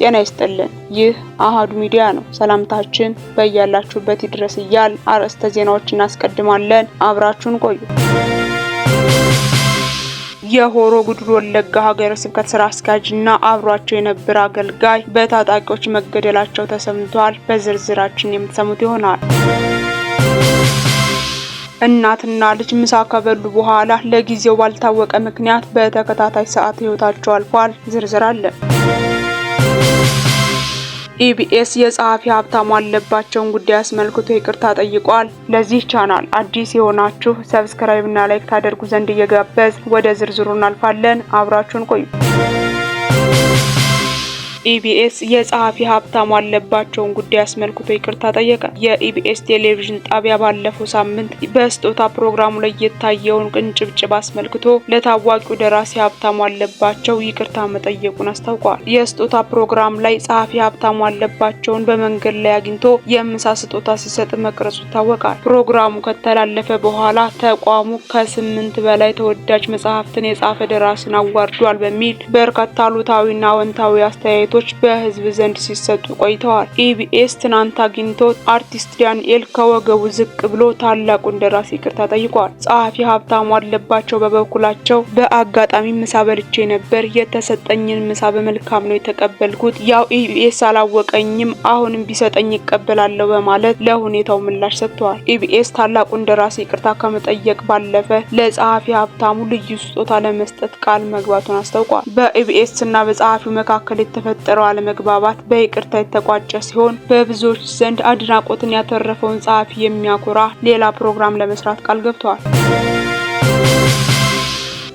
ጤና ይስጥልን። ይህ አሃዱ ሚዲያ ነው። ሰላምታችን በያላችሁበት ይድረስ እያል አርዕስተ ዜናዎችን እናስቀድማለን። አብራችሁን ቆዩ። የሆሮ ጉዱሩ ወለጋ ሀገረ ስብከት ስራ አስኪያጅና አብሯቸው የነበረ አገልጋይ በታጣቂዎች መገደላቸው ተሰምቷል። በዝርዝራችን የምትሰሙት ይሆናል። እናትና ልጅ ምሳ ከበሉ በኋላ ለጊዜው ባልታወቀ ምክንያት በተከታታይ ሰዓት ህይወታቸው አልፏል። ዝርዝር አለ። ኢቢኤስ የጸሐፊ ሀብታሙ አለባቸውን ጉዳይ አስመልክቶ ይቅርታ ጠይቋል። ለዚህ ቻናል አዲስ የሆናችሁ ሰብስክራይብ እና ላይክ ታደርጉ ዘንድ እየጋበዝ ወደ ዝርዝሩ እናልፋለን። አብራችሁን ቆዩ። ኢቢኤስ የጸሐፊ ሀብታሙ አለባቸውን ጉዳይ አስመልክቶ ይቅርታ ጠየቀ። የኢቢኤስ ቴሌቪዥን ጣቢያ ባለፈው ሳምንት በስጦታ ፕሮግራሙ ላይ የታየውን ቅንጭብጭብ አስመልክቶ ለታዋቂው ደራሲ ሀብታሙ አለባቸው ይቅርታ መጠየቁን አስታውቋል። የስጦታ ፕሮግራም ላይ ጸሐፊ ሀብታሙ አለባቸውን በመንገድ ላይ አግኝቶ የምሳ ስጦታ ሲሰጥ መቅረጹ ይታወቃል። ፕሮግራሙ ከተላለፈ በኋላ ተቋሙ ከ8 በላይ ተወዳጅ መጽሐፍትን የጻፈ ደራሲን አዋርዷል በሚል በርካታ አሉታዊና አዎንታዊ አስተያየቶች በህዝብ ዘንድ ሲሰጡ ቆይተዋል። ኢቢኤስ ትናንት አግኝቶ አርቲስት ዳንኤል ከወገቡ ዝቅ ብሎ ታላቁን ደራሲ ይቅርታ ጠይቋል። ጸሐፊ ሀብታሙ አለባቸው በበኩላቸው በአጋጣሚ ምሳ በልቼ ነበር፣ የተሰጠኝን ምሳ በመልካም ነው የተቀበልኩት፣ ያው ኢቢኤስ አላወቀኝም፣ አሁንም ቢሰጠኝ ይቀበላለሁ በማለት ለሁኔታው ምላሽ ሰጥተዋል። ኢቢኤስ ታላቁን ደራሲ ይቅርታ ከመጠየቅ ባለፈ ለጸሐፊ ሀብታሙ ልዩ ስጦታ ለመስጠት ቃል መግባቱን አስታውቋል። በኢቢኤስ እና በጸሐፊው መካከል የተፈጠረው አለመግባባት በይቅርታ የተቋጨ ሲሆን በብዙዎች ዘንድ አድናቆትን ያተረፈውን ጸሐፊ የሚያኮራ ሌላ ፕሮግራም ለመስራት ቃል ገብተዋል።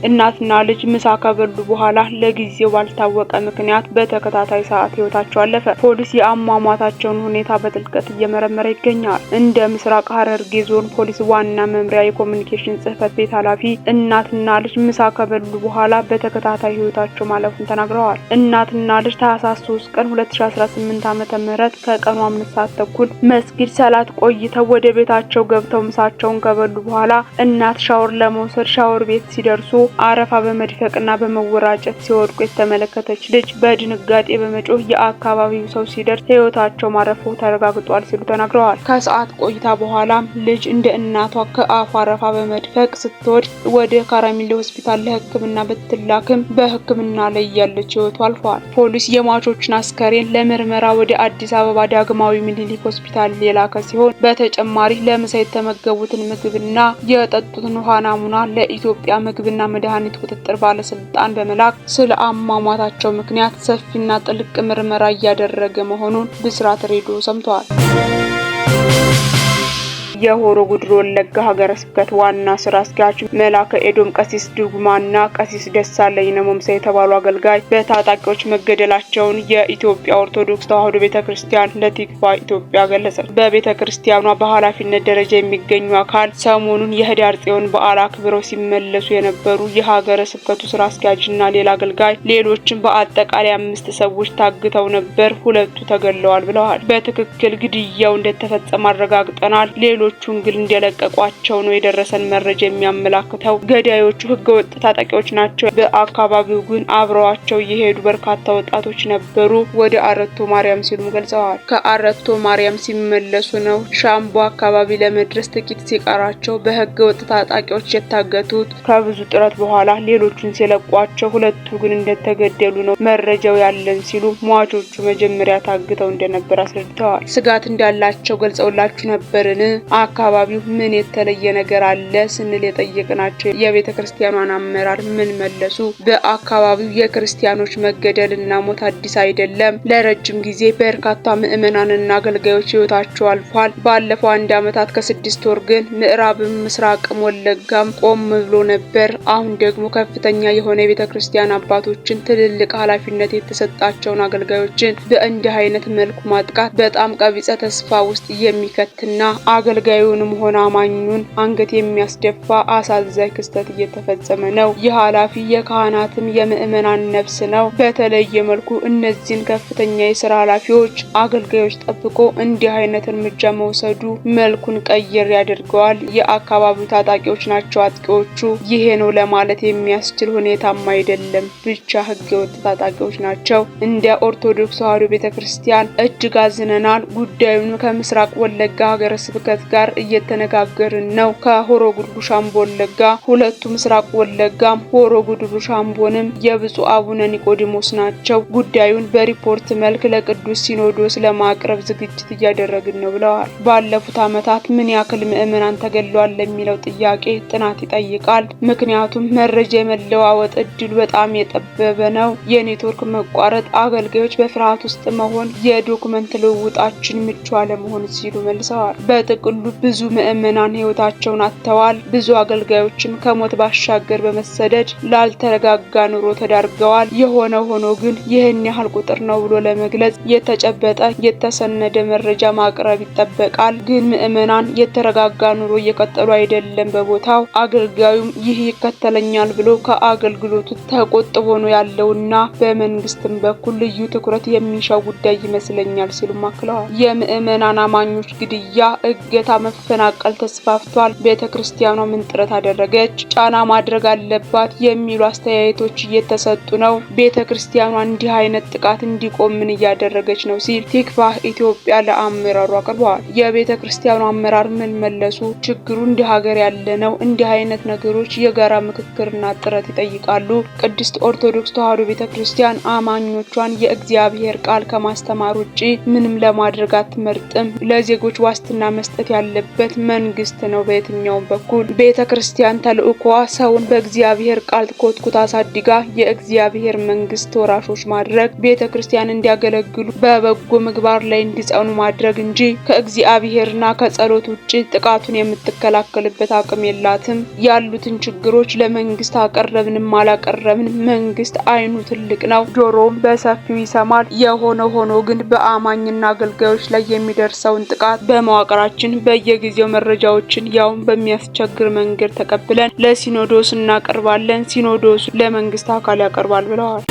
እናትና ልጅ ምሳ ከበሉ በኋላ ለጊዜው ባልታወቀ ምክንያት በተከታታይ ሰዓት ህይወታቸው አለፈ። ፖሊስ የአሟሟታቸውን ሁኔታ በጥልቀት እየመረመረ ይገኛል። እንደ ምስራቅ ሐረርጌ ዞን ፖሊስ ዋና መምሪያ የኮሙኒኬሽን ጽህፈት ቤት ኃላፊ እናትና ልጅ ምሳ ከበሉ በኋላ በተከታታይ ህይወታቸው ማለፉን ተናግረዋል። እናትና ልጅ ታህሳስ 3 ቀን 2018 ዓ.ም ከቀኑ 5 ሰዓት ተኩል መስጊድ ሰላት ቆይተው ወደ ቤታቸው ገብተው ምሳቸውን ከበሉ በኋላ እናት ሻወር ለመውሰድ ሻወር ቤት ሲደርሱ አረፋ በመድፈቅና በመወራጨት ሲወድቁ የተመለከተች ልጅ በድንጋጤ በመጮህ የአካባቢው ሰው ሲደርስ ህይወታቸው ማረፉ ተረጋግጧል ሲሉ ተናግረዋል። ከሰዓት ቆይታ በኋላም ልጅ እንደ እናቷ ከአፏ አረፋ በመድፈቅ ስትወድቅ ወደ ካራሚሌ ሆስፒታል ለሕክምና ብትላክም በሕክምና ላይ ያለች ህይወቷ አልፏል። ፖሊስ የሟቾችን አስከሬን ለምርመራ ወደ አዲስ አበባ ዳግማዊ ምኒልክ ሆስፒታል የላከ ሲሆን በተጨማሪ ለምሳ የተመገቡትን ምግብና የጠጡትን ውሃ ናሙና ለኢትዮጵያ ምግብና መድኃኒት ቁጥጥር ባለስልጣን በመላክ ስለ አሟሟታቸው ምክንያት ሰፊና ጥልቅ ምርመራ እያደረገ መሆኑን ብስራት ሬዲዮ ሰምቷል። የሆሮ ጉዱሩ ወለጋ ሀገረ ስብከት ዋና ስራ አስኪያጅ መላከ ኤዶም ቀሲስ ድጉማና ቀሲስ ደሳለኝ ነሞምሳ የተባሉ አገልጋይ በታጣቂዎች መገደላቸውን የኢትዮጵያ ኦርቶዶክስ ተዋሕዶ ቤተክርስቲያን ለቲክቫ ኢትዮጵያ ገለጸች። በቤተክርስቲያኗ በኃላፊነት ደረጃ የሚገኙ አካል ሰሞኑን የህዳር ጽዮን በዓል አክብረው ሲመለሱ የነበሩ የሀገረ ስብከቱ ስራ አስኪያጅና ሌላ አገልጋይ ሌሎችም በአጠቃላይ 5 ሰዎች ታግተው ነበር። 2 ተገድለዋል ብለዋል። በትክክል ግድያው እንደተፈጸመ አረጋግጠናል። ሌሎቹን ግን እንደለቀቋቸው ነው የደረሰን መረጃ የሚያመላክተው። ገዳዮቹ ህገወጥ ታጣቂዎች ናቸው። በአካባቢው ግን አብረዋቸው የሄዱ በርካታ ወጣቶች ነበሩ። ወደ አረቶ ማርያም ሲሉም ገልጸዋል። ከአረቶ ማርያም ሲመለሱ ነው ሻምቦ አካባቢ ለመድረስ ጥቂት ሲቀራቸው በህገወጥ ታጣቂዎች የታገቱት። ከብዙ ጥረት በኋላ ሌሎቹን ሲለቋቸው 2 ግን እንደተገደሉ ነው መረጃው ያለን ሲሉ ሟቾቹ መጀመሪያ ታግተው እንደነበር አስረድተዋል። ስጋት እንዳላቸው ገልጸውላችሁ ነበርን? አካባቢው ምን የተለየ ነገር አለ ስንል የጠየቅናቸው የቤተክርስቲያኗን አመራር ምን መለሱ? በአካባቢው የክርስቲያኖች መገደልና ሞት አዲስ አይደለም። ለረጅም ጊዜ በርካታ ምዕመናንና አገልጋዮች ህይወታቸው አልፏል። ባለፈው 1 ዓመታት ከ6 ወር ግን ምዕራብም ምስራቅም ወለጋም ቆም ብሎ ነበር። አሁን ደግሞ ከፍተኛ የሆነ የቤተክርስቲያን አባቶችን ትልልቅ ኃላፊነት የተሰጣቸውን አገልጋዮችን በእንዲህ አይነት መልኩ ማጥቃት በጣም ቀቢጸ ተስፋ ውስጥ የሚከትና አገልጋዮች አገልጋዩንም ሆነ አማኙን አንገት የሚያስደፋ አሳዛኝ ክስተት እየተፈጸመ ነው። ይህ ኃላፊ የካህናትም የምዕመናን ነፍስ ነው። በተለየ መልኩ እነዚህን ከፍተኛ የሥራ ኃላፊዎች አገልጋዮች ጠብቆ እንዲህ አይነት እርምጃ መውሰዱ መልኩን ቀየር ያደርገዋል። የአካባቢው ታጣቂዎች ናቸው አጥቂዎቹ። ይሄ ነው ለማለት የሚያስችል ሁኔታም አይደለም። ብቻ ህገወጥ ታጣቂዎች ናቸው። እንደ ኦርቶዶክስ ተዋሕዶ ቤተክርስቲያን እጅግ አዝነናል። ጉዳዩን ከምስራቅ ወለጋ ሀገረ ስብከት ጋር እየተነጋገርን ነው። ከሆሮ ጉዱሩ ሻምቦ ወለጋ፣ ሁለቱ ምስራቅ ወለጋም ሆሮ ጉዱሩ ሻምቦንም የብፁዕ አቡነ ኒቆዲሞስ ናቸው። ጉዳዩን በሪፖርት መልክ ለቅዱስ ሲኖዶስ ለማቅረብ ዝግጅት እያደረግን ነው ብለዋል። ባለፉት ዓመታት ምን ያክል ምዕመናን ተገለዋል ለሚለው ጥያቄ ጥናት ይጠይቃል። ምክንያቱም መረጃ የመለዋወጥ እድሉ በጣም የጠበበ ነው። የኔትወርክ መቋረጥ፣ አገልጋዮች በፍርሃት ውስጥ መሆን፣ የዶክመንት ልውውጣችን ምቹ አለመሆን ሲሉ መልሰዋል። በጥቅሉ ብዙ ምዕመናን ህይወታቸውን አጥተዋል። ብዙ አገልጋዮችም ከሞት ባሻገር በመሰደድ ላልተረጋጋ ኑሮ ተዳርገዋል። የሆነ ሆኖ ግን ይህን ያህል ቁጥር ነው ብሎ ለመግለጽ የተጨበጠ የተሰነደ መረጃ ማቅረብ ይጠበቃል። ግን ምዕመናን የተረጋጋ ኑሮ እየቀጠሉ አይደለም። በቦታው አገልጋዩም ይህ ይከተለኛል ብሎ ከአገልግሎቱ ተቆጥቦ ነው ያለውና በመንግስትም በኩል ልዩ ትኩረት የሚሻው ጉዳይ ይመስለኛል ሲሉ ማክለዋል። የምዕመናን አማኞች ግድያ፣ እገታ፣ መፈናቀል ተስፋፍቷል። ቤተክርስቲያኗ ምን ጥረት አደረገች? ጫና ማድረግ አለባት የሚሉ አስተያየቶች እየተሰጡ ነው። ቤተክርስቲያኗ እንዲህ አይነት ጥቃት እንዲቆም ምን እያደረገች ነው ሲል ቲክቫህ ኢትዮጵያ ለአመራሩ አቅርበዋል። የቤተክርስቲያኗ አመራር ምን መለሱ? ችግሩ እንደ ሀገር ያለ ነው። እንዲህ አይነት ነገሮች የጋራ ምክክርና ጥረት ይጠይቃሉ። ቅድስት ኦርቶዶክስ ተዋሕዶ ቤተክርስቲያን አማኞቿን የእግዚአብሔር ቃል ከማስተማር ውጪ ምንም ለማድረግ አትመርጥም። ለዜጎች ዋስትና መስጠት ያለበት መንግስት ነው። በየትኛውም በኩል ቤተክርስቲያን ተልእኮዋ ሰውን በእግዚአብሔር ቃል ኮትኩታ አሳድጋ የእግዚአብሔር መንግስት ወራሾች ማድረግ፣ ቤተክርስቲያን እንዲያገለግሉ በበጎ ምግባር ላይ እንዲጸኑ ማድረግ እንጂ ከእግዚአብሔርና ከጸሎት ውጪ ጥቃቱን የምትከላከልበት አቅም የላትም። ያሉትን ችግሮች ለመንግስት አቀረብንም አላቀረብንም መንግስት አይኑ ትልቅ ነው፣ ጆሮም በሰፊው ይሰማል። የሆነ ሆኖ ግን በአማኝና አገልጋዮች ላይ የሚደርሰውን ጥቃት በመዋቅራችን በየጊዜው መረጃዎችን ያውን በሚያስቸግር መንገድ ተቀብለን ለሲኖዶስ እናቀርባለን። ሲኖዶስ ለመንግስት አካል ያቀርባል ብለዋል።